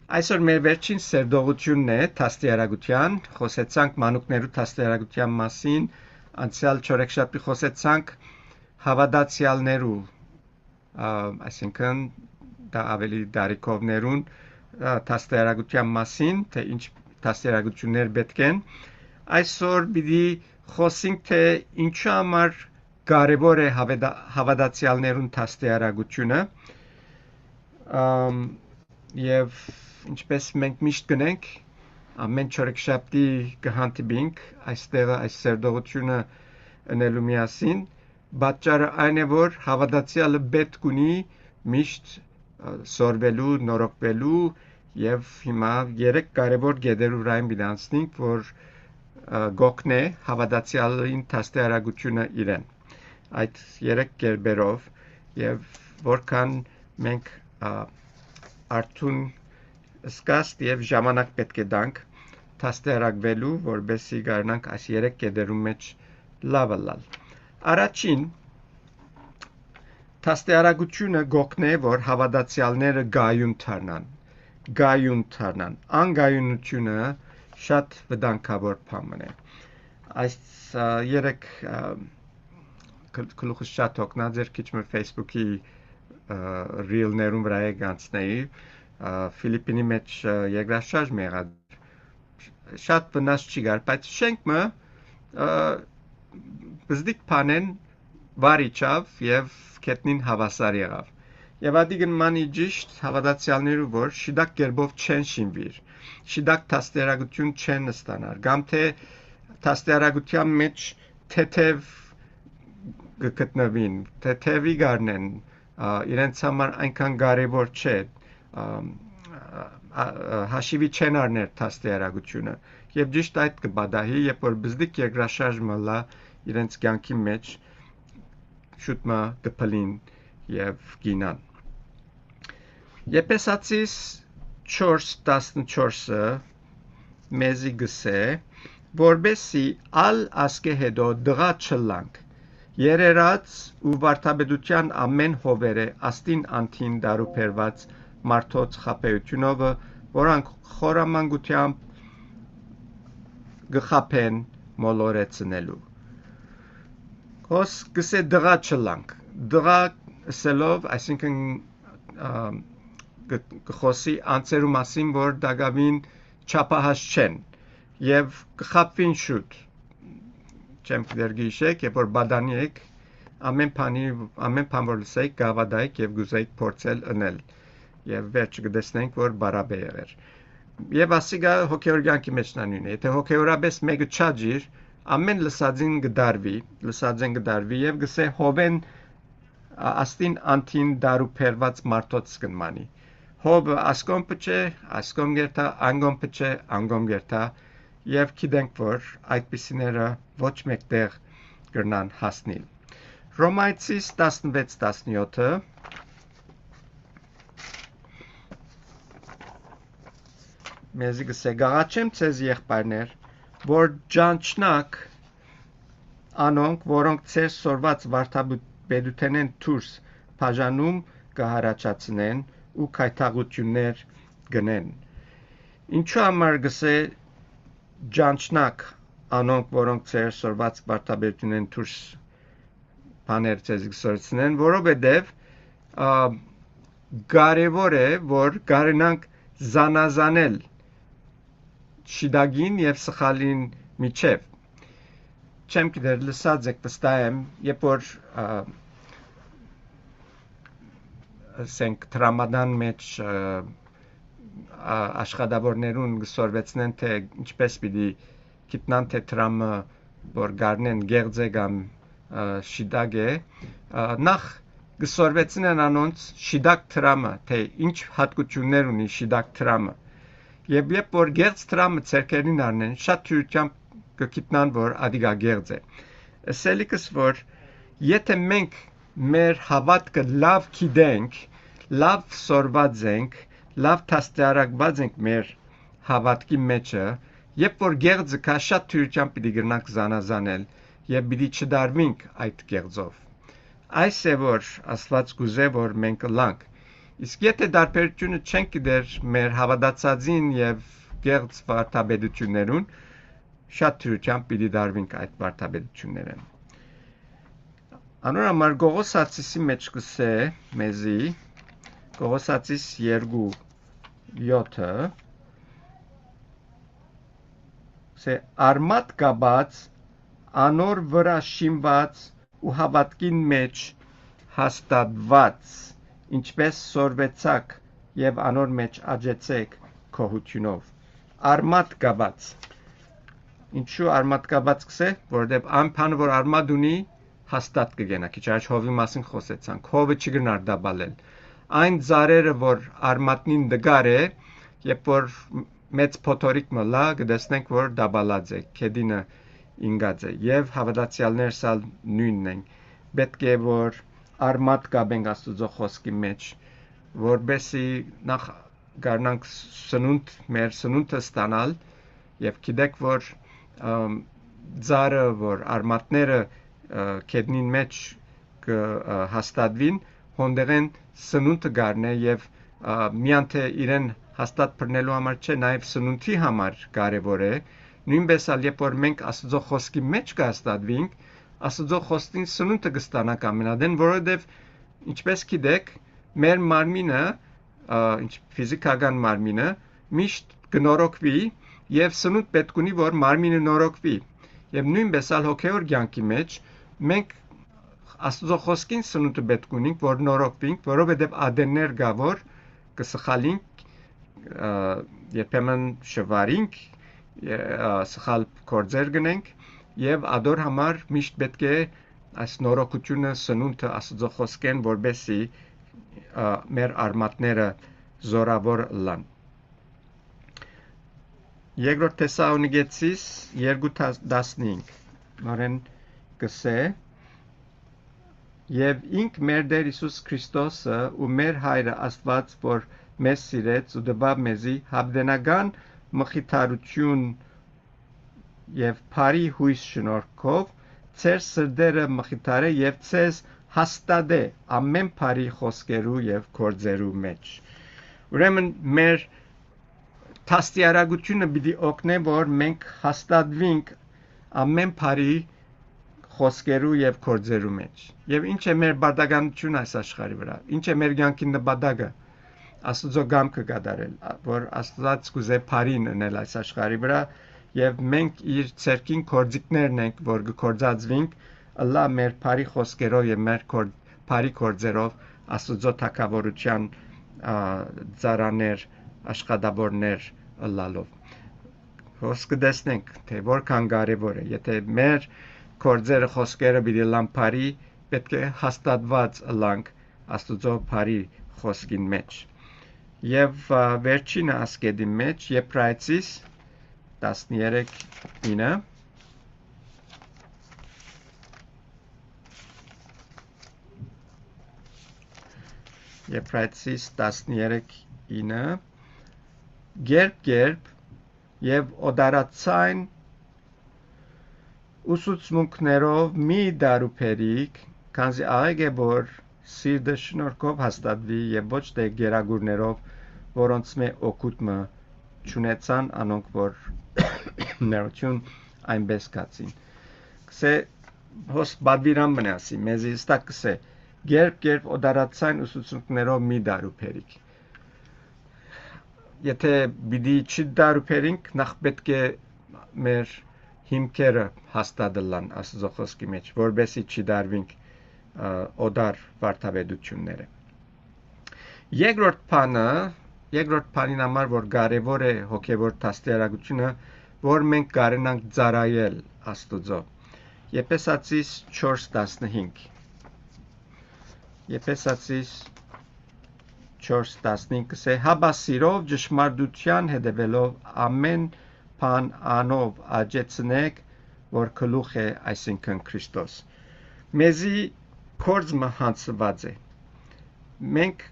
Այսօր մեր վերջին սերդողությունն է թաստիարակության, խոսեցանք մանուկներու թաստիարակության մասին, անցյալ չորեքշաբթի խոսեցանք հավատացյալներու, այսինքն դա ավելի դարիքովներուն թաստիարակության մասին, թե ինչ թաստիարակություններ պետք են։ Այսօր պիտի խոսենք, թե ինչու համար կարևոր է հավատացյալներուն թաստիարակությունը, եւ ինչպես մենք միշտ գնենք, ամեն չորեքշաբթի կհանդիպենք այստեղ այս սերդողությունը ընելու միասին, պատճառը այն է, որ հավատացյալը պետք ունի միշտ սորվելու, նորոգվելու եւ հիմա երեք կարևոր գեդերու վրայում բիդանցնենք, որ գոքնե հավատացյալին թաստիարակությունը իրեն։ Այդ երեք կերպերով եւ որքան մենք արդուն սկաստ եւ ժամանակ պետք է դանք թաստիարակվելու, որբեսի գարնանք այս երեք կեդերու մեջ լավը լալ։ Առաջին թաստիարակությունը գոքնե, որ հավատացյալները գայուն դառնան։ Անգայունությունը շատ վտանգավոր բան է։ Այս երեք գլուխս շատ օգնած էր քիչ մը Facebook-ի ռիլներուն վրա եկանցնեի Ֆիլիպինի մեջ երկրաշարժ եղավ շատ վնաս չի գար, բայց շենքը բզդիկ բանեն վարիչավ եւ կետնին հավասար եղավ։ Եվ ադիգն մանի ճիշտ հավատացյալներու, որ շիդակ կերպով չեն շինվիր, շիդակ թաստիարակություն չեն ստանար, կամ թե թաստիարակության մեջ թեթև գտնվին, թեթևի գարնեն, իրենց համար այնքան կարևոր չէ, հաշիվի չեն առներ թաստիարակությունը եւ ճիշտ այդ կբադահի, երբ որ բզդիկ երկրաշարժ մլա իրենց կյանքի մեջ շուտ մը կփլին եւ գինան։ Եփեսացիս 4:14-ը մեզի գսե, որբեսի ալ ասկե հետո դղա չլանք, երերած ու վարդապետության ամեն հովերը աստին անթին դարուբերված մարդոց խապեությունով, որանք խորամանկությամբ գխապեն մոլորեցնելու։ Հոս գսե դղա չլանք, դղա սելով, այսինքն գխոսի անցերու մասին, որ դագավին չափահաս չեն եւ գխապվին շուտ։ Չեմ կդերգիշեք, երբ որ բադանի եք, ամեն բան որ լսեք, գավադայք եւ գուզեիք փորձել ընել եւ վերջը կտեսնենք, որ բարապ է եղեր։ Եվ ասիգա հոգեոր կյանքի մեջ նույնն է, եթե հոգեորապես մեկը չաջիր, ամեն լսածին գդարվի եւ գսե հովեն աստին անթին դարուբերված մարդոց կնմանի։ Հովը ասկոմ պչե, ասկոմ գերտա, անգոմ պչե, անգոմ գերտա եւ գիտենք, որ այդպիսիները ոչ մեկտեղ կրնան հասնել։ Ռոմայցիս 16:17-ը մեզի գսե գաղաչեմ ցեզ եղբայրներ, որ ջանչնակ անոնք, որոնք ցեր սորված վարդապետութենեն դուրս բաժանում կհարաճացնեն ու քայթաղություններ գնեն։ Ինչու համար գսե ջանչնակ անոնք, որոնք ցեր սորված վարդապետութենեն դուրս բաներ ցեզ գսորցնեն, որովհետև կարևոր է, որ կարենանք զանազանել շիդագին եւ սխալին միջև։ Չեմ գիտեր լսած եք վստահ եմ, երբ որ ասենք տրամադան մեջ աշխատավորներուն գսորվեցնեն, թե ինչպես պիտի գիտնան, թե տրամը որ գարնեն գեղձե կամ շիդագ է, նախ գսորվեցնեն անոնց շիդակ տրամը, թե ինչ հատկություններ ունի շիդակ տրամը։ Եվ երբ որ գեղձ տրամը ցերկերին առնեն, շատ թյուրությամբ կգիտնան, որ ադիգա գեղձ է։ Ասելիքս, որ եթե մենք մեր հավատքը լավ գիտենք, լավ սորված ենք, լավ թաստիարակված ենք մեր հավատքի մեջը, երբ որ գեղձը կա, շատ թյուրությամբ պիտի գրնանք զանազանել եւ պիտի չդարվենք այդ գեղձով։ Այս է որ Աստված գուզե, որ մենք լանք Իսկ եթե դարբերությունը չենք գիտեր մեր հավատացածին եւ գեղձ վարդապետություններուն, շատ թյուրությամբ պիտի դարվենք այդ վարդապետությունները։ Անոր Գողոսացիսի մեջ կսե մեզի Գողոսացիս 2:7 սե արմատ գաբած անոր վրա շինված ու հավատքին մեջ հաստատված ինչպես սորվեցակ եւ անոր մեջ աճեցեք քոհությունով արմատ գաբած ինչու արմատ գաբած կսե որովհետեւ անփան որ արմատ ունի հաստատ կգենա քիչ առաջ հովի մասին խոսեցանք հովը չգնար դաբալել այն ծարերը որ արմատնին դգար է երբ որ մեծ փոթորիկ մլա կդեսնենք որ դաբալած է քեդինը ինգած է եւ հավատացյալներս ալ նույնն են պետք է որ արմատ գաբենք Աստծո խոսքի մեջ որբեսի նախ գարնանք սնունդ մեր սնունդը ստանալ եւ գիտեք որ ծարը որ արմատները քեդնին մեջ հաստատվին հոնդերեն սնունդը գարնե եւ միան թե իրեն հաստատ բռնելու համար չէ նաեւ սնունդի համար կարեւոր է նույնպես ալ երբ որ մենք Աստծո խոսքի մեջ կհաստատվենք Աստծո խոսքին սնունդը կստանանք ամենադեն որովհետեւ ինչպես գիտեք մեր մարմինը ինչ ֆիզիկական մարմինը միշտ կնորոգվի եւ սնունդ պետք ունի որ մարմինը նորոգվի եւ նույնպես ալ հոգեոր կյանքի մեջ մենք Աստծո խոսքին սնունդը պետք ունենք որ նորոգվենք որովհետեւ ադեններ կա որ կսխալինք երբեմն շվարինք սխալ կորձեր գնենք եւ ադոր համար միշտ պետք է այս նորոգությունը սնունդը Աստծո խոսքեն որբեսի մեր արմատները զորավոր լան Երկրորդ Թեսաղոնիկեցիս 2:15 նորեն կսե Եվ ինք մեր Տեր Հիսուս Քրիստոսը ու մեր Հայրը Աստված, որ մեզ սիրեց ու տվավ մեզի հավդենական մխիթարություն եւ բարի հույս շնորհքով, ձեր սրտերը մխիթարե եւ ձեզ հաստատե ամեն բարի խոսքերու եւ գործերու մեջ։ Ուրեմն մեր տաստիարակությունը պիտի օգնե, որ մենք հաստատվենք ամեն բարի խոսքերու եւ գործերու մեջ։ Եվ ինչ է մեր բադականությունը այս աշխարհի վրա։ Ինչ է մեր կյանքի նպատակը։ Աստծո կամքը կատարել, որ Աստված կուզե բարին անել այս աշխարհի վրա եւ մենք իր ցերկին կորձիկներն ենք, որ կկործածվենք, ըլլա մեր բարի խոսքերով եւ մեր բարի գործերով Աստծո թակավորության ծառաներ, աշխատավորներ ըլլալով։ Խոսքը տեսնենք, թե որքան կարեւոր է, եթե մեր Կորձերը խոսքերը պիտի լան բարի, պետք է հաստատված լանք Աստծո բարի խոսքին մեջ։ Եվ վերջինը ասկեդի մեջ Եբրայեցիս 13:9 Եբրայեցիս 13:9 Գերբ եւ օդարացայն ուսուցմունքներով մի դարուփերիկ, քանզի աղեկ է որ սիրտը շնորհքով հաստատվի եւ ոչ թե գերագուրներով, որոնց մե օգուտը չունեցան անոնք որ ներություն այնպես կացին։ Կսե հոս բադվիրան մնասի, մեզի ստակ կսե գերբ օդարացայն ուսուցմունքներով մի դարուփերիկ։ Եթե բիդի չի դարուփերինք, նախ պետք է մեր հիմքերը հաստատելան Աստծո խոսքի մեջ, որբեսի չի դարվենք օդար վարդապետությունները։ Երկրորդ բանին համար որ կարևոր է հոգևոր տաստիարակությունը, որ մենք կարենանք ծառայել Աստծո։ Եփեսացիս 4:15 Եփեսացիս 4:15 կսե հաբա սիրով ճշմարտության հետևելով ամեն բան անով աճեցնեք, որ գլուխ է, այսինքն Քրիստոս։ Մեզի կորձը հանցված է։ Մենք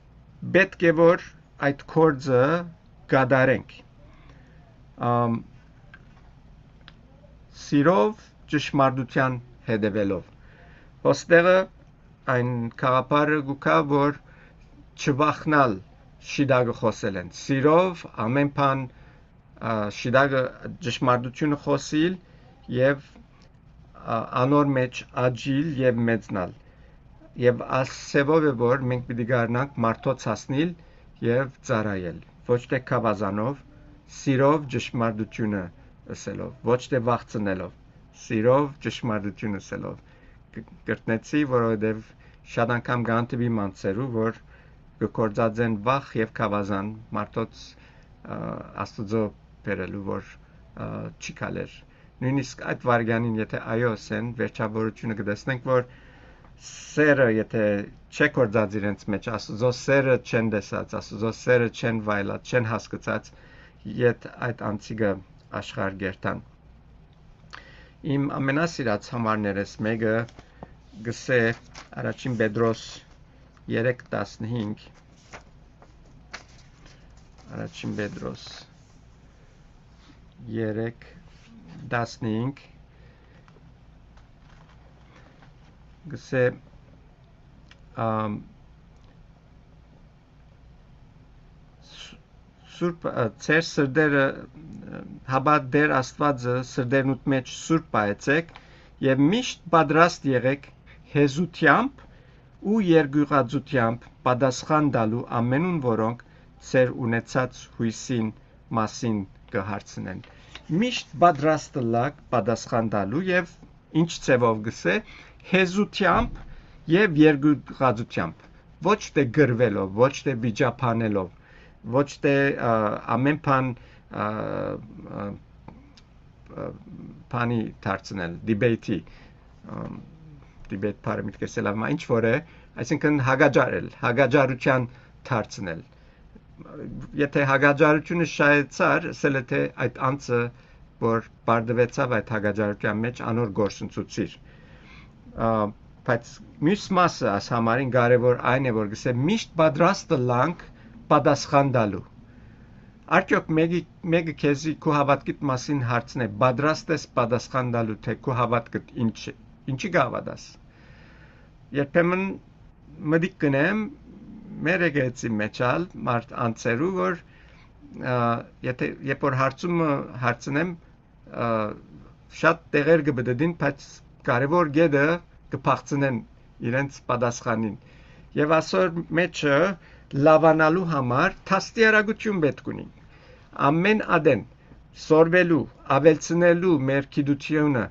պետք է որ այդ կորձը կատարենք։ Սիրով ճշմարտության հետևելով։ Ոստեղը այն քաղաքարը գուկա որ չվախնալ շիդագը խոսել են, սիրով ամեն բան շիդագը ճշմարտությունը խոսիլ եւ անոր մեջ աճիլ եւ մեծնալ եւ ասեւով է որ մենք պիտի գարնանք մարդոց հասնիլ եւ ծառայել ոչ թե կավազանով սիրով ճշմարտությունը ասելով ոչ թե վախցնելով սիրով ճշմարտությունը ասելով կրտնեցի որովհետեւ շատ անգամ գանտվի մանցերու որ գործածեն վախ եւ կավազան մարդոց աստուծո բերելու որ չի կալեր նույնիսկ այդ վարյանին եթե այո ասեն վերջավորությունը կտեսնենք որ սերը եթե չեք գործած իրենց մեջ աստուծո սերը չեն տեսած աստուծո սերը չեն վայելած չեն հասկացած իդ այդ անցիգը աշխարհ գերտան իմ ամենասիրած համարներս մեկը գսե առաջին Պետրոս 3:15 առաջին Պետրոս 3:15 գսե Սուրբ ծեր սրդերը հաբա դեր Աստվածը սրդերնուտ մեջ սուրբ պայեցեք եւ միշտ պատրաստ եղեք հեզությամբ ու երգյուղածությամբ պատասխան տալու ամենուն որոնք ծեր ունեցած հույսին մասին կհարցնեն միշտ պատրաստ լակ պատասխան տալու եւ ինչ ծևով գսե հեզությամբ եւ երգյուղածությամբ ոչ թե գրվելով ոչ թե վիճապանելով ոչ թե ամեն բան բանի դարձնել դիբեյթի դիբեյթ պարամիտ կեսելավ մա ինչ որ է այսինքն հագաջարության դարձնել եթե հագաջարությունը շայեցար ասել է թե այդ անձը որ բարդվեցավ այդ հագաջարության մեջ անոր գործընծուցիր բայց մյուս մասը աս համարին կարևոր այն է որ գսե միշտ պատրաստ լանք պատասխան տալու արդյոք մեկը քեզի քո հավատքիդ մասին հարցնե պատրաստ ես պատասխան տալու թե քո հավատքդ ինչի գավադաս երբեմն մտիկ կնեմ մեր եկեցի մեջալ մարդ անցերու որ եթե երբ որ հարցնեմ շատ տեղեր կբդդին բայց կարևոր գեդը կփախցնեն իրենց պատասխանին եւ ասոր մեջը լավանալու համար թաստիարակություն պետք ունի ամեն ադեն սորվելու ավելցնելու մեր գիտությունը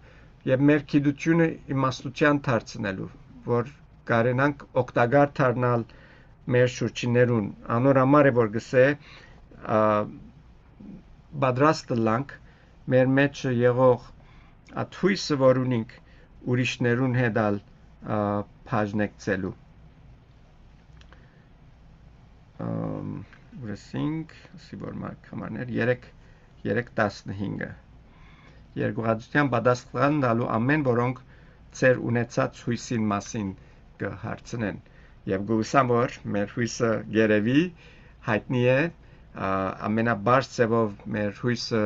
եւ մեր գիտությունը իմաստության դարձնելու որ կարենանք օգտակար դառնալ մեր շուրջիներուն անոր համար է որ գսե պատրաստ լանք մեր մեջ եղող աթույսը որ ունենք ուրիշներուն հետալ բաժնեկցելու Ուրեսինք, սիվոր մարկ համարներ, 3:15 Երգուղածության պատասխան տալու ամեն որոնք ծեր ունեցած հույսին մասին կհարցնեն եւ գուսամ որ մեր հույսը գերեվի հայտնի է ամենաբարձ ձևով մեր հույսը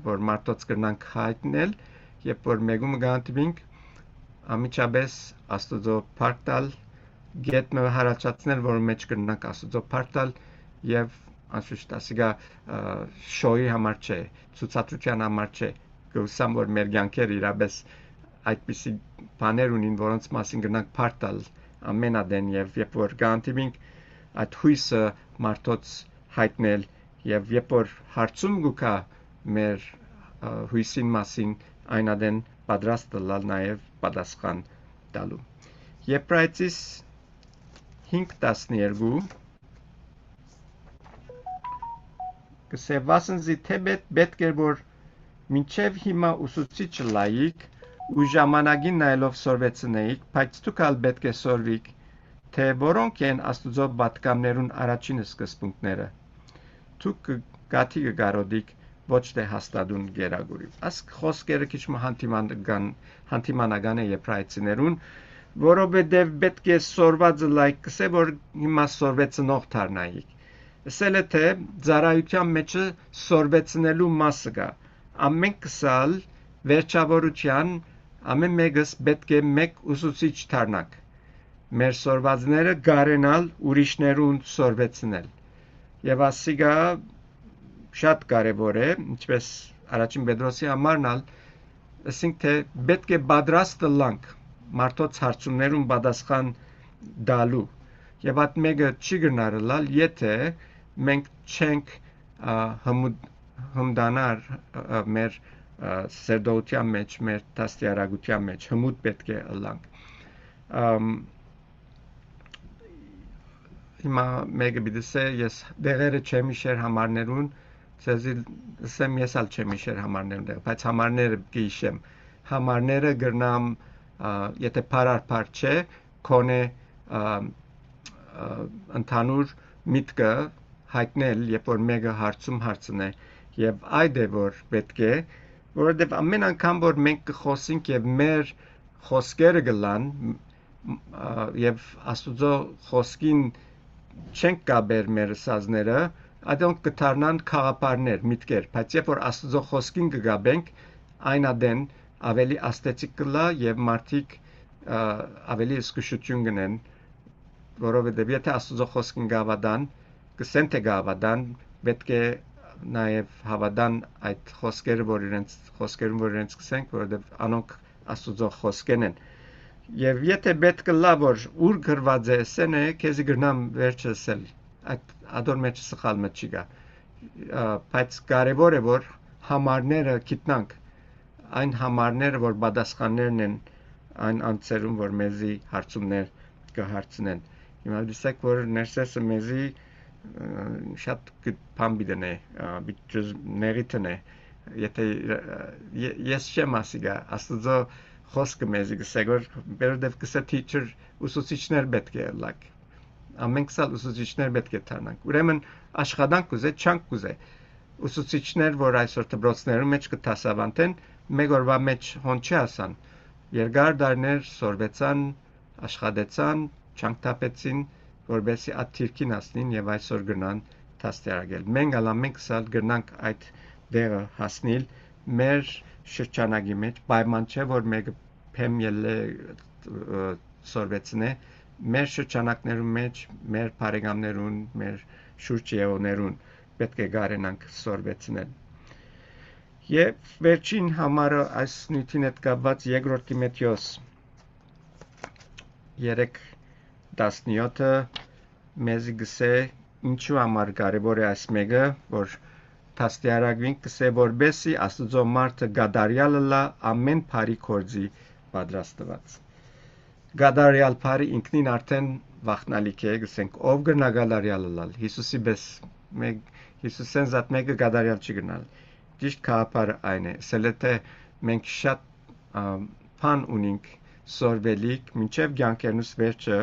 որ մարդոց կրնանք հայտնել երբ որ մեգում գանտվինք ամիջապես աստուծո փառք գետնը հարաճացնել որ մեջ կրնանք աստուծո փառք եւ անշուշտ ասիգա շոյի համար չէ ցուցադրության համար չէ գուսամ որ մեր ցանկեր իրապես այդպիսի բաներ ունին որոնց մասին կրնանք փառք ամենադեն եւ երբ որ գանտվինք այդ հույսը մարդոց հայտնել եւ երբ որ հարցում գուկա մեր հույսին մասին այնադեն պատրաստ լալ նաեւ պատասխան տալու Եբրայեցիս 5:12 Կսե վասնզի թե պետք է որ մինչև հիմա ուսուցիչը լայիկ ու ժամանակին նայելով սորվեցնեիք, բայց դուք ալ պետք է սորվիք, թե որոնք են աստուծո պատկամներուն առաջին սկզբունքները։ Դուք գաթի կգարոդիք ոչ թե հաստատուն գերագուրի։ Ասկ խոսքերը քիչ հանդիմանական է եբրայեցիներուն, որովհետև պետք է սորվածը լայք կսե, որ հիմա սորվեցնող դառնայիք։ Ասել է թե ծառայության մեջը սորվեցնելու մասը կա։ Ամեն կսալ վերջավորության ամեն մեկս պետք է մեկ ուսուցիչ դառնաք։ մեր սորվածները գարենալ ուրիշներուն սորվեցնել։ Եվ ասիգա շատ կարևոր է, ինչպես առաջին Պետրոսի համարնալ, ասենք թե պետք է պատրաստ լանք մարդոց հարցումներուն պատասխան դալու։ Եվ այդ մեկը չի գնարլալ, եթե մենք չենք հմդանար մեր սերդոության մեջ, մեր տաստիարակության մեջ, հմուտ պետք է լանք։ Հիմա մեկը բիդսե ես դեղերը չեմ իշեր համարներուն, ցեզի ասեմ ես ալ չեմ իշեր համարներուն դեղ, բայց համարները գիշեմ։ Համարները գրնամ, եթե փարարփար չէ, քոնե ընդհանուր միտքը հայտնել, երբ որ մեկը հարցում հարցն է, եւ այդ է որ պետք է, որովհետեւ ամեն անգամ որ մենք կխոսենք եւ մեր խոսքերը գլան եւ Աստուծո խոսքին չենք գաբեր մեր սազները, այդոնք կդառնան խաղապարներ, միտքեր, բայց երբ որ Աստուծո խոսքին կգաբենք, այն ադեն ավելի աստեցիկ կլա եւ մարդիկ ավելի զգուշություն կնեն, որովհետեւ եթե Աստուծո խոսքին գավադան, կսեն թե գավադան, պետք է նաեւ հավատան այդ խոսքերը, որ իրենց կսենք, որովհետեւ անոնք Աստուծո խոսքեն են։ Եվ եթե պետք է լա որ ուր գրված է, սենե քեզի գրնամ վերջը ասել, այդ ադոր մեջ սխալ մը չի գա, բայց կարևոր է որ համարները գիտնանք, այն համարները որ պատասխաններն են այն անձերում որ մեզի հարցումներ կհարցնեն։ Հիմա դիսեք որ ներսեսը մեզի շատ բան բիդնե, նեղիթն է, եթե ես չեմ ասիգա, Աստուծո խոսքը մեզի գսեք որ բերդև գսե teacher ուսուցիչներ պետք է լակ ամենք սալ ուսուցիչներ պետք է դառնանք ուրեմն աշխատանք կուզե չանք կուզե ուսուցիչներ որ այսօր դպրոցներում մեջ կտասավանդեն մեկ օրվա մեջ հոն չի ասան երկար դարներ սորվեցան աշխատեցան չանկտապեցին որբեսի այդ թիրքին ասնին եւ այսօր գնան տաստիարակել մենք ամենք սալ գնանք այդ դերը հասնել մեր շրջանագի մեջ պայման չէ որ մեկը փեմ ելը սորվեցնե մեր շրջանակներում մեջ մեր բարեկամներուն մեր շուրջեոներուն պետք է գարենանք սորվեցնել եւ վերջին համարը այս նյութին հետ կապված երկրորդ Տիմոթեոս 3:17-ը մեզի գսե ինչու համար կարևոր է այս մեկը որ Տաստիարակվին կսե որբեսի Աստուծո մարդը գադարյալը լա ամեն բարի գործի պատրաստված։ Գադարյալ բարի ինքնին արդեն վախնալիք է, գսենք ով գնա գադարյալը լալ։ Հիսուսի բես Հիսուսեն զատ մեկը գադարյալ չի գնալ։ Ճիշտ քաղաքարը այն է։ Սելեթե մենք շատ բան ունենք սորվելիք, մինչև կյանքերնուս վերջը,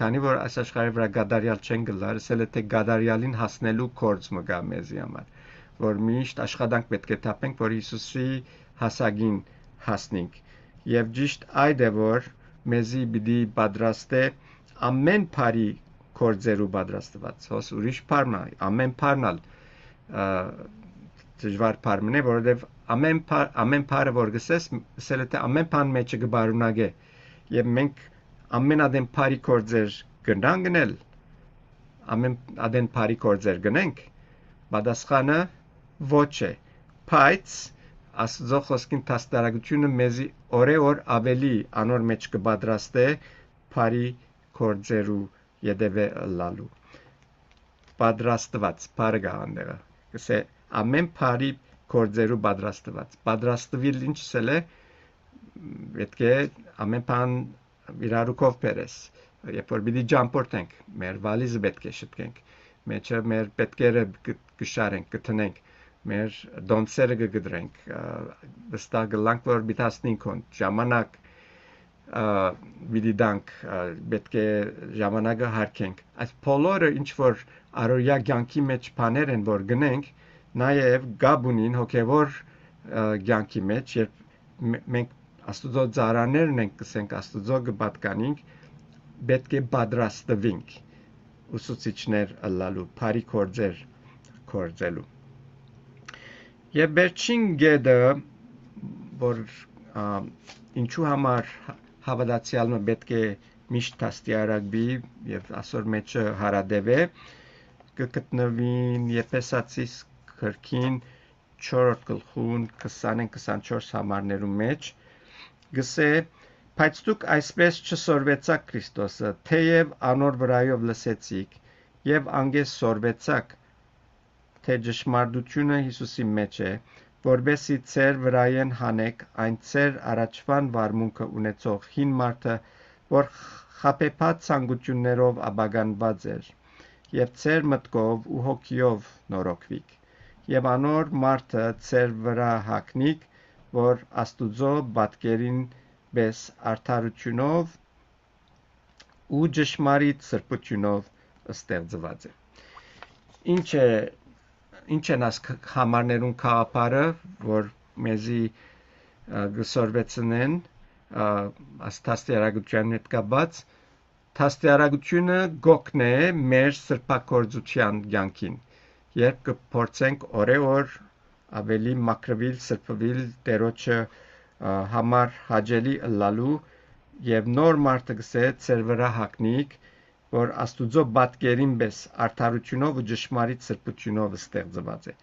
քանի որ այս աշխարհի վրա գադարյալ չեն գլար, սելեթե գադարյալին հասնելու գործ մը գա մեզի համար։ Որ միշտ աշխատանք պետք է տապենք, որ Հիսուսի հասագին հասնենք։ Եվ ճիշտ այդ է, որ մեզի պիտի պատրաստե ամեն բարի գործերու պատրաստված։ Հոս ուրիշ բառն է, ամեն բառնալ դժվար բառն է, որովհետև ամեն բառը որ գսես, սելեթե ամեն բան մեջը կբարունագե։ Եվ մենք ամեն ադեն բարի գործեր գնան գնել, ամեն ադեն բարի գործեր գնենք, պատասխանը ոչ է, բայց Աստծո խոսքին տաստարակությունը մեզի օրեօր ավելի անոր մեջ կպատրաստե բարի գործերու յետևե լալու պատրաստված բարը գանդերը կսե ամեն բարի գործերու պատրաստվել ինչ սել է պետք է ամեն բան իրարուքով բերես երբ որ պիտի ճամփորդենք մեր վալիզը պետք է շտկենք մեջը մեր պետքերը կշարենք կտնենք մեր դոնցերը կգդրենք վստահ գլանք որ բիթասնին կոն ժամանակ պիտի դանք պետք է ժամանակը հարկենք այս բոլորը ինչ որ առօրյա կյանքի մեջ բաներ են որ գնենք նաև գաբունին հոգևոր կյանքի մեջ երբ մենք Աստուծո ծառաներն ենք կսենք Աստուծո կպատկանենք պետք է պատրաստվենք ուսուցիչներ ըլլալու բարի գործեր գործելու եւ վերջին գեդը որ ինչու համար հավատացյալը պետք է միշտ տաստիարակվի եւ ասոր մեջը հարադեվե կգտնվին Եփեսացիս գրքին 4 գլխուն 20-24 համարներու մեջ գսե բայց դուք այսպես չսորվեցաք Քրիստոսը թեև անոր վրայով լսեցիք եւ անգես սորվեցաք թե ճշմարտությունը Հիսուսի մեջ է որբեսի ծեր վրայեն հանեք այն ծեր առաջվան վարմունքը ունեցող հին մարդը որ խապեփած ցանկություններով աբագանված էր եւ ծեր մտքով ու հոգիով նորոգվիկ եւ անոր մարդը ծեր վրա հակնիկ որ Աստուծո բատկերին բես արդարությունով ու ճշմարիտ սրբությունով ստեղծված է ինչ են աս համարներուն քաղաքարը որ մեզի գսորվեցնեն աստաստիարակության հետ կապված Տաստիարակությունը գոքն է մեր սրբակորձության կյանքին երբ կփորձենք օրեօր ավելի մաքրվել սրբվել Տերոջը համար հաճելի ըլլալու եւ նոր մարդը գսե ծեր վրա հակնիկ որ Աստուծո բատկերին պես արդարությունով ու ճշմարիտ սրբությունով ստեղծված է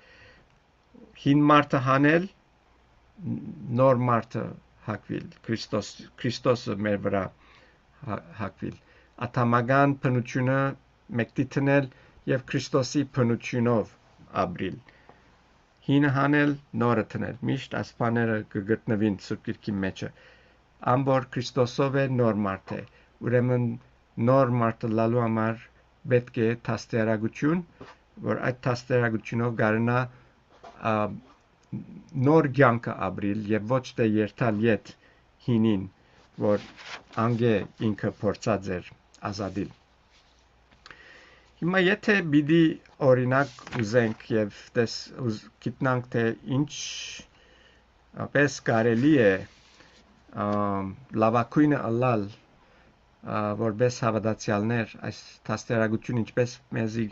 հին մարդը հանել նոր մարդը հակվել Քրիստոսը մեր վրա հակվել աթամական բնությունը մեկտիթնել եւ Քրիստոսի բնությունով ապրիլ հինը հանել նորը տնել միշտ ասպաները կգտնվին Սուրբ Գրքի մեջը ամբողջ Քրիստոսով է նոր մարդ է ուրեմն նոր մարդը լալու համար պետք է տաստիարակություն որ այդ տաստիարակությունով գարնա նոր կյանքը ապրիլ եւ ոչ թե երթալ յետ հինին որ անգե ինքը փորձած էր ազատիլ հիմա եթե բիդի օրինակ ուզենք եւ գիտնանք թե ինչ պես կարելի է լավակույնը ըլլալ որպես հավատացյալներ այս տաստիարակություն ինչպես մեզի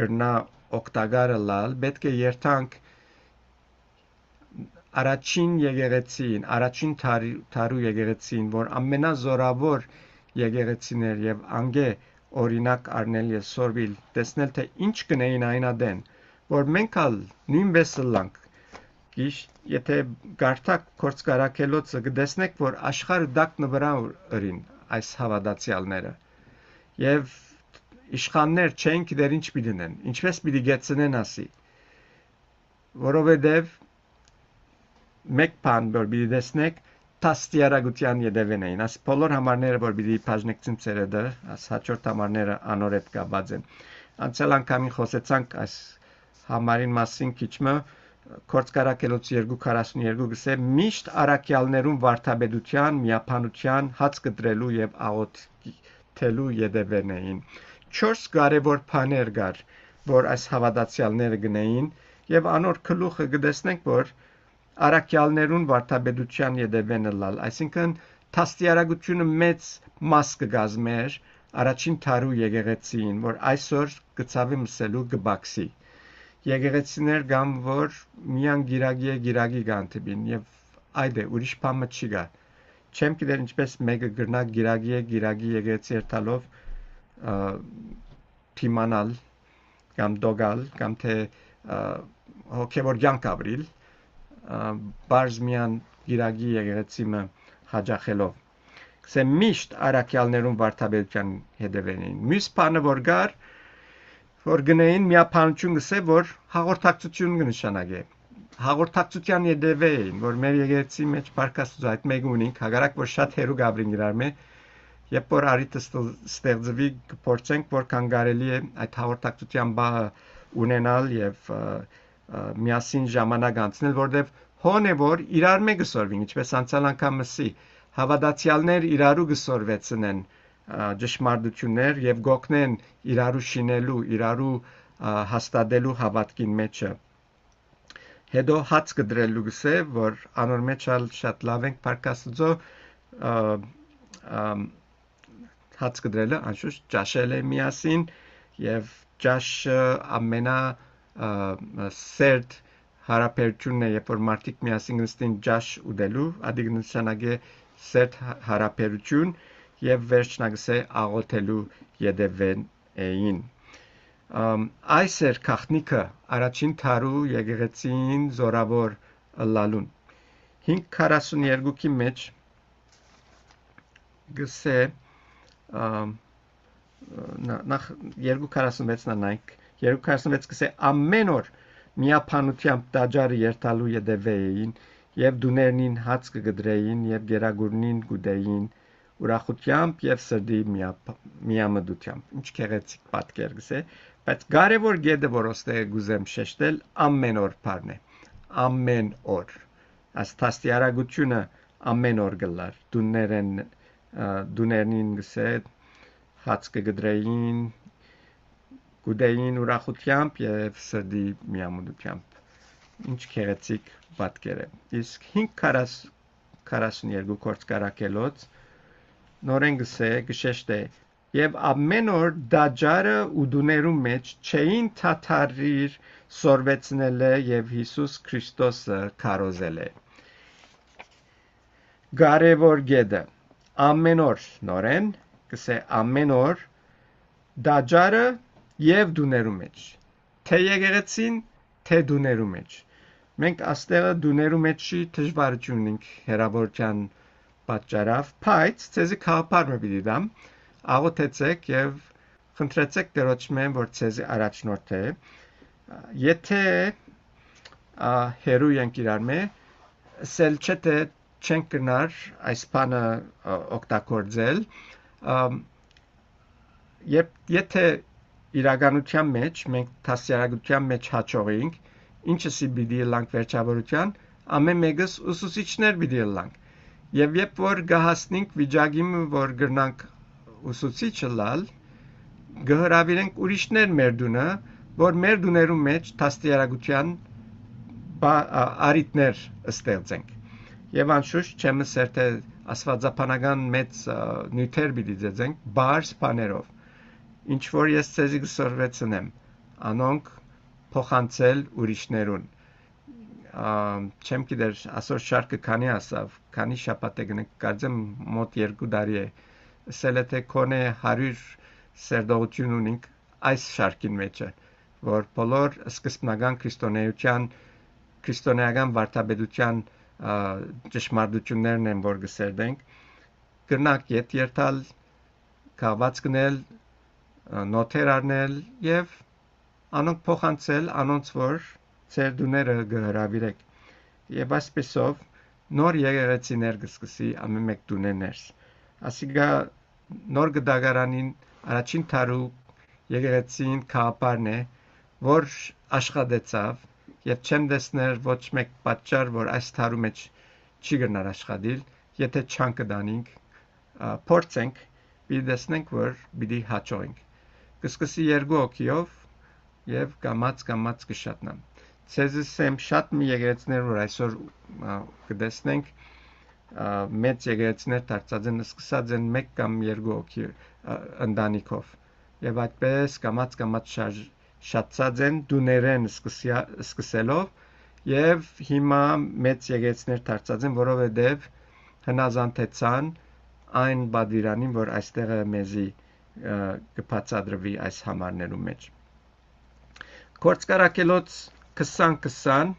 կրնա օգտակար ըլլալ պետք է երթանք առաջին եկեղեցին առաջին թարու եկեղեցին որ ամենազորավոր եկեղեցիներ եւ անգե օրինակ առնել եւ սորվել տեսնել թե ինչ կնեին այնադեն որ մենք ալ նույնպես լանք եթե գարտակ կորցկարակելոցը կտեսնեք որ աշխարհը դակն վրա ըրին այս հավատացյալները եւ իշխաններ չեն գիտեր ինչ պիտի ինչպես պիտի գեցնեն ասի որովհետեւ մեկ բան որ պիտի տեսնեք տաստիարակության յետևեն էին աս բոլոր համարները որ պիտի բաժնեկցին ծերեդը աս հաջորդ համարները անորետ կապած են անցյալ անգամին խոսեցանք այս համարին մասին քիչմը կորցկարակելոց 242 գսե միշտ արաքյալներուն վարդապետության միապանության հաց կտրելու եւ աղոթելու յետևեն էին 4 կարևոր բաներ կար որ այս հավատացյալները գնային եւ անոր գլուխը կտեսնենք որ արաքյալներուն վարդապետության յետևեն լալ այսինքն տաստիարակությունը մեծ մաս կգազմեր առաջին թարու եկեղեցին որ այսօր գծավի մսելու կբաքսի եկեղեցիներ կամ որ միան գիրագի կանտբին եւ այդ է ուրիշ բան չի գա չեմ գիտեր ինչպես մեկը գրնա գիրագի եկեղեցի երթալով թիմանալ կամ դոգալ կամ թե հոգեվոր կյանք ապրիլ բարձմյան գիրագի եկեղեցիմը հաջախելով Սե միշտ արաքյալներուն վարդապետության հետևենին մյուս բանը որ գար որ գնային միապանություն գսե որ հաղորդակցություն կնշանակե հաղորդակցության հետևեին որ մեր եկեղեցի մեջ բարգաստուց այդ մեկը ունենք հագարակ որ շատ հերու գաբրին իրարմե երբ որ արիտը ստեղծվի կփորձենք որքան կարելի է այդ հաղորդակցության բահը ունենալ եւ միասին ժամանակ անցնել որտեվ հոն է որ իրար մեկը սորվին ինչպես անցյալ անգամ մսի հավատացյալներ իրարու գսորվեցնեն ճշմարտություններ եւ գոքնեն իրարու շինելու իրարու հաստատելու հավատքին մեջը հետո հաց կդրելու գսե որ անոր մեջ շատ լավ ենք բարգաստուծո հաց կդրելը անշուշտ ճաշել է միասին եւ ճաշը ամենա սերտ հարաբերությունն է երբ որ մարդիկ միասին նստին ճաշ ուտելու ադիգ նշանակե սերտ հարաբերություն եւ վերջնագսե աղոթելու յետևեն էին այս էր քաղտնիքը առաջին թարու եկեղեցին զորավոր լալուն 542-ի մեջ գսե նախ 246-ն նայք 246 գսե ամեն օր միապանությամբ տաճարը երթալու յետևեին եւ դուներնին հաց կգդրեին եւ գերագուրնին գուդեին ուրախությամբ եւ սրդի միամդությամբ ինչ քեղեցիկ պատկեր գսե բայց կարևոր գեդը որ ոստեղ գուզեմ շեշտել ամեն օր բառն է ամեն օր այս տաստիարագությունը ամեն օր գլար դուներնին գսե հաց կգդրեին գուդեին ուրախությամբ եւ սրդի միամդությամբ ինչ քեղեցիկ պատկեր է իսկ 542 կորցկարակելոց նորեն գսե գշեշտե եւ ամեն օր դաջարը ու դուներու մեջ չէին թաթարիր սորվեցնելը եւ Հիսուս Քրիստոսը քարոզել է կարևոր գեդը ամեն օր նորեն գսե ամեն օր դաջարը եւ դուներու մեջ թե եկեղեցին թե դուներու մեջ մենք աստեղը դուներու մեջի դժվարություն ունենք հերավորության պատճառով բայց ցեզի խաղապարը պիտի դամ աղոթեցեք եւ խնդրեցեք Տերոջմեն որ ցեզի առաջնորդե եթե հերու ենք իրար մե սել չթե չենք գնար այս բանը օգտագործել եթե իրականության մեջ մենք տասյարակության մեջ հաճողենք ինչսի պիտի լանք վերջավորության ամեն մեկս ուսուցիչներ պիտի լանք եւ երբ որ գահասնենք վիճակին որ գրնանք ուսուցիչը լալ գհրավիրենք ուրիշներ մեր դունը որ մեր դուներու մեջ տասյարակության արիտներ ստեղծենք եւ անշուշտ չեմ սերտե աստվածապանական մեծ նյութեր պիտի ձեզենք բարձ բաներով ինչ որ ես ցեզի գսորվեցնեմ անոնք փոխանցել ուրիշներուն չեմ գիտեր այսօր շարքը քանի ասավ քանի շաբաթ է գնք կարծեմ մոտ 2 տարի է սելեթե կոնե 100 սերդողություն ունենք այս շարքին մեջը որ բոլոր սկզբնական քրիստոնեական վարդապետության ճշմարտություններն են որ գսերդենք գնանք երթալ կաված գնել նոթեր առնել եւ անոնք փոխանցել անոնց որ ծեր դուները գհրավիրեք եւ այսպեսով նոր եկեղեցիներ կսկսի ամեն մեկ դուներս ասիգա նոր գդագարանին առաջին թարու եկեղեցին քահապարն է որ աշխատեցավ եւ չեմ դեսներ ոչ մեկ պատճառ որ այս թարու մեջ չի գնար աշխատել եթե չանկդանինք փորձենք պիտի տեսնենք որ պիտի հաջողենք կսկսի երկու օքիով եւ կամած կշատնամ ցեզս եմ շատ մի եկեղեցիներ որ այսօր կդեսնենք մեծ եկեղեցիներ դարձած են սկսած են մեկ կամ երկու օքի ընտանիքով եւ այդպես կամած շատացած են դուներեն սկսելով եւ հիմա մեծ եկեղեցիներ դարձած են որովհետեւ հնազանդեցան այն բادرանին որ այստեղը մեզի կբացատրվի այս համարներու մեջ Կորցկարակելոց 2020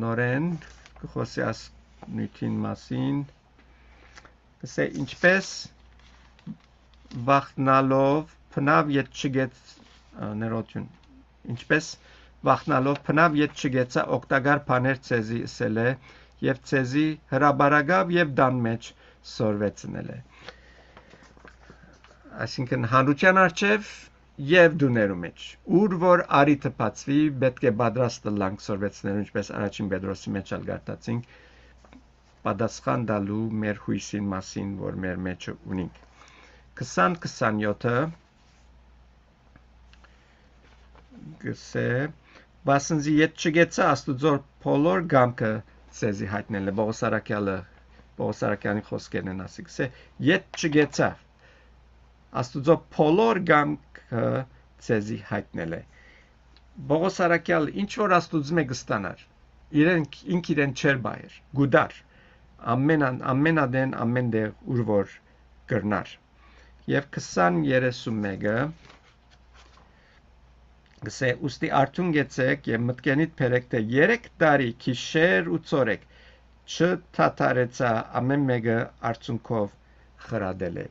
նորեն խոսի աս նույթին մասին կսե ինչպես վախնալով փնավ ետ չգեց ներողություն ինչպես վախնալով փնավ ետ չգեցա օգտակար բաներ ցեզի ասել է եւ ցեզի հրաբարագավ եւ դան մեջ սորվեցնել է այսինքն հանրության արչեւ եւ դուներու մեջ ուր որ արիթը բացվի պետք է պատրաստ լանք սորվեցնել ինչպես առաջին Պետրոսի մեջ ալգարտացինք պատասխան տալու մեր հույսին մասին որ մեր մեջ ունենք 2027-ը գսե բասնզի ետ չգեցա աստուծո բոլոր գամքը ցեզի հայտնել է Բողոսարակյանի խոսքերն են ասի գսե ետ չգեցա աստուծո բոլոր գամքը ցեզի հայտնել է Բողոսարակյալ ինչ որ աստուծմե կստանար իրեն ինք իրեն չեր բայր գուդար ամենադեն ամենտեղ ուր որ կրնար։ Եվ 20:31-ը գսե ուստի արդյուն գեցեք եւ մտքենիդ բերեք թե 3 տարի քիշեր ու ծորեք չթաթարեցա ամեն մեկը արցունքով խրադել է։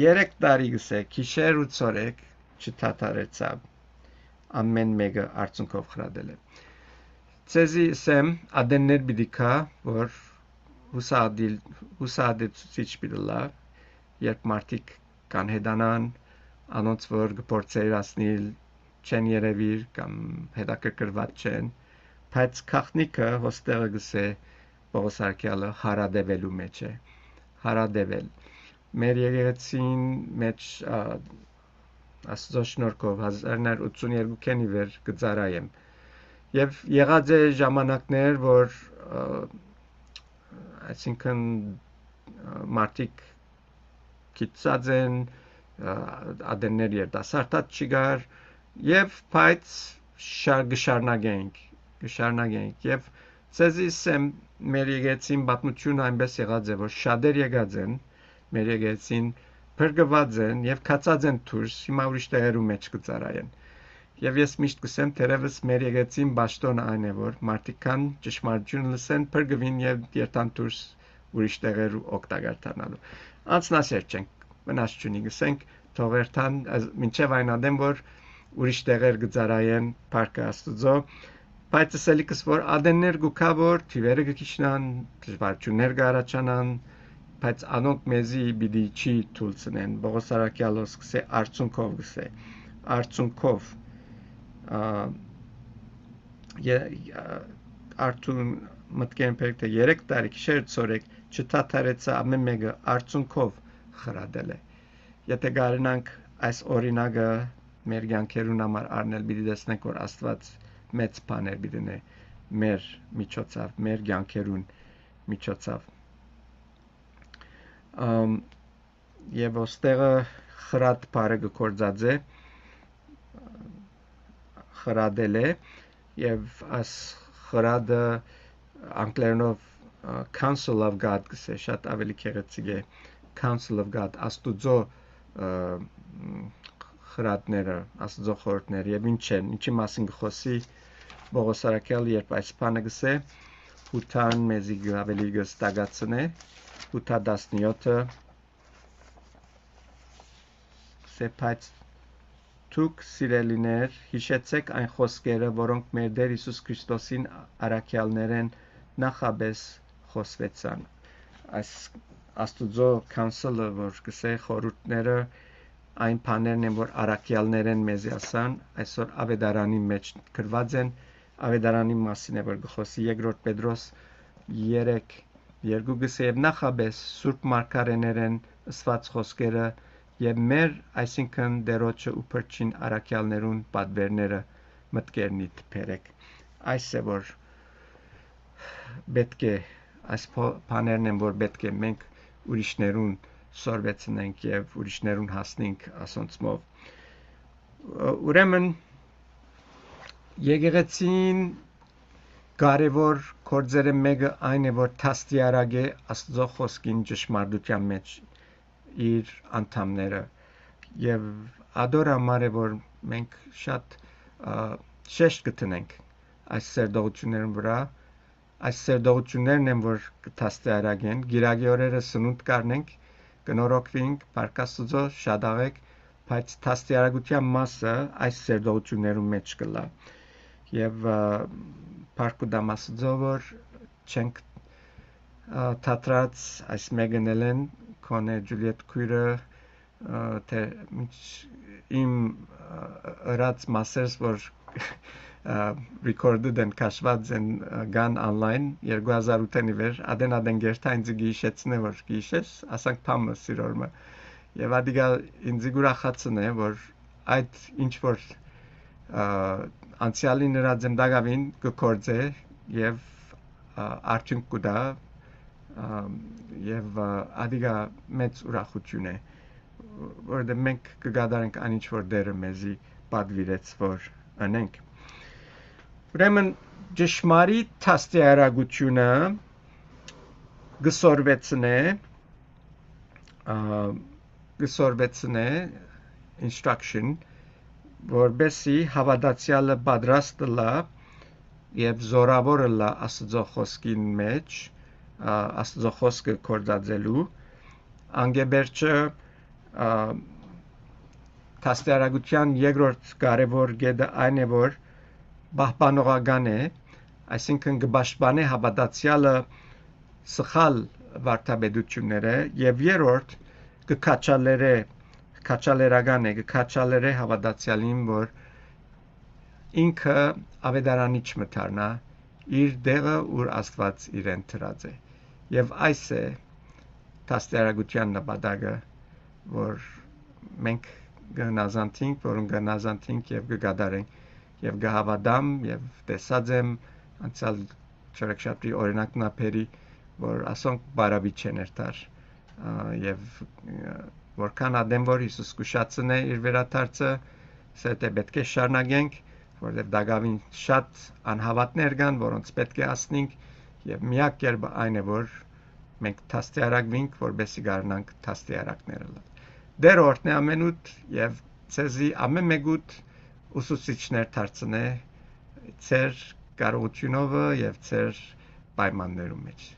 3 տարի գսե քիշեր ու ծորեք չթաթարեցա ամեն մեկը արցունքով խրադել է։ Ցեզի սեմ ադեններ բիդիկա որ հուսադեցուցիչ բիդլա երբ մարդիկ կան հետանան անոնց որ գործերացնել չեն երևիր կամ հետաքրքրված չեն բայց քախնիկը հոստեղը գսե Պողոս արքյալը հարադևելու մեջ է հարադևել մեր եկեղեցին մեջ Աստծո շնորհքով 1982-ին վեր գծարայեմ եւ եղած է ժամանակներ որ այսինքն մարդիկ քիծած են ադեններ երիտասարդած չգար եւ բայց գշարնագենք եւ ցեզիս մեր եկեղեցին պատմությունը այնպես եղած է որ շատեր եկած են մեր եկեղեցին բրգված են եւ քացած են դուրս հիմա ուրիշ տեղերու մեջ կծարայեն եւ ես միշտ կսեմ թերևս մեր եկեղեցին ճշտոնը այն է որ մարդիկ կան ճշմարտություն լսեն բրգվին եւ երթան դուրս ուրիշ տեղերու օգտագործանալու անցնասեր չենք վնաս չունի գսենք թողերթան մինչեւ այն ադեմ որ ուրիշ տեղեր գծարայեն парքը Աստծո բայց ասելիքս որ ադեններ գուքա որ թիվերը գիչնան դժվարություններ գարաչանան բայց անոնք մեզի բիդի չի թույլցնեն Պողոս արաքյալոս գսե արցունքով գսե արցունքով արդյուն մտքեն պերք թե 3 տարի քիշեր ծորեք չթաթարեցա ամեն մեկը արցունքով խրադել է եթե գարնանք այս օրինակը մեր կյանքերուն համար առնել պիտի տեսնենք որ Աստված մեծ բաներ պիտի մեր միջոցով մեր կյանքերուն միջոցով եւ ոստեղը խրատ բարը գործած է խրադել է եւ աս խրադը անգլերենով Council of God գսե շատ ավելի քեղեցիկ է Council of God Աստուծո խրատները Աստծո խորհուրդները եւ ինչի մասին գխոսի Պողոս արաքյալը երբ այս բանը գսե հութան մեզի ավելի գստագացնե հութա 17-ը սեպայց Թուք սիրելիներ, հիշեցեք այն խոսքերը, որոնք մեր Տեր Հիսուս Քրիստոսին առաքյալներեն նախաբես խոսվեցան։ Այս Աստուծո council-ը, որ գսե խորհուրդները, այն բաներն են, որ առաքյալներեն մեզի ասան, այսօր ավետարանի մեջ գրված են, ավետարանի մասին է, որ գխոսի Երկրորդ Պետրոս 3:2 գսե եւ նախաբես Սուրբ Մարգարեներեն ըսված խոսքերը եւ մեր այսինքն դերոջը ու փրկին առաքյալներուն պատվերները մտքերնիդ բերեք այս է որ պետք է այս բաներն են որ պետք է մենք ուրիշներուն սորվեցնենք եւ ուրիշներուն հասնենք ասոնցմով ուրեմն եկեղեցին կարևոր կորձերը մեկը այն է որ թաստիարակ է Աստծո խոսքին ճշմարտության մեջ իր անդամները եւ ադոր համար է որ մենք շատ շեշտ կտնենք այս սերդողություններն վրա այս սերդողություններն են որ կթաստիարակեն գիրագի օրերը սնունդ կառնենք կնորոգվենք Փարքաստուծո շադաղեք բայց թաստիարակության մասը այս սերդողություններում մեջ կլա եւ Փարքու Դամասկո որ չենք թատրած այս մեգնելեն Կոնե Ջուլիետ քույրը թե իմ ըրած մասերս որ recorded and կաշված են գան online 2008-ի վեր ադեն գերտա ինձ գիշեցնե որ գիշես ասանք փամը սիրորմը եւ ադիգա ինձ գուրախացն է որ այդ ինչ որ անցյալի նրա ձմդագավին կկործե եւ արդյունք կուտա եւ ադիգա մեծ ուրախություն է որտեղ մենք կգադարենք այն ինչ որ դերը մեզի պատվիրեց որ անենք ուրեմն ճշմարիտ թաստիարակությունը գսորվեցնե instruction, որբեսի հավատացյալը պատրաստ լա եւ զորավոր լա Աստծո խոսքին մեջ, Աստծո խոսքը կործածելու, անգեբերջը Տաստիարակության երկրորդ կարևոր կետը այն է, որ պահպանողական է, այսինքն կպաշտպանե հավատացյալը սխալ վարդապետությունները եւ երրորդ կքաչալերական է, կքաչալերե հավատացյալին, որ ինքը ավետարանիչ մտարնա իր դեղը, ուր Աստված իրեն դրած է։ Եվ այս է տաստիարակության նպատակը, որ մենք կնազանթինք, որոնք կնազանթինք եւ կգադարենք եւ կհավատամ եւ տեսած եմ անցյալ չորեքշաբթի օրինակնապերի, որ ասոնք բարավի չեն երթար եւ որքան ադեմ որ Հիսուս կուշացնե իր վերադարձը, սա պետք է շարունակենք, որովհետեւ դակավին շատ անհավատներ կան, որոնց պետք է ասնենք եւ միակ կերպը այն է, որ մենք տաստիարակվենք, որբեսի գարնանք տաստիարակները լալ։ Դեր օրհնե ամենուտ եւ ցեզի ամեն մեկուտ ուսուցիչներ դարձնե ձեր կարողությունով եւ ձեր պայմաններում մեջ։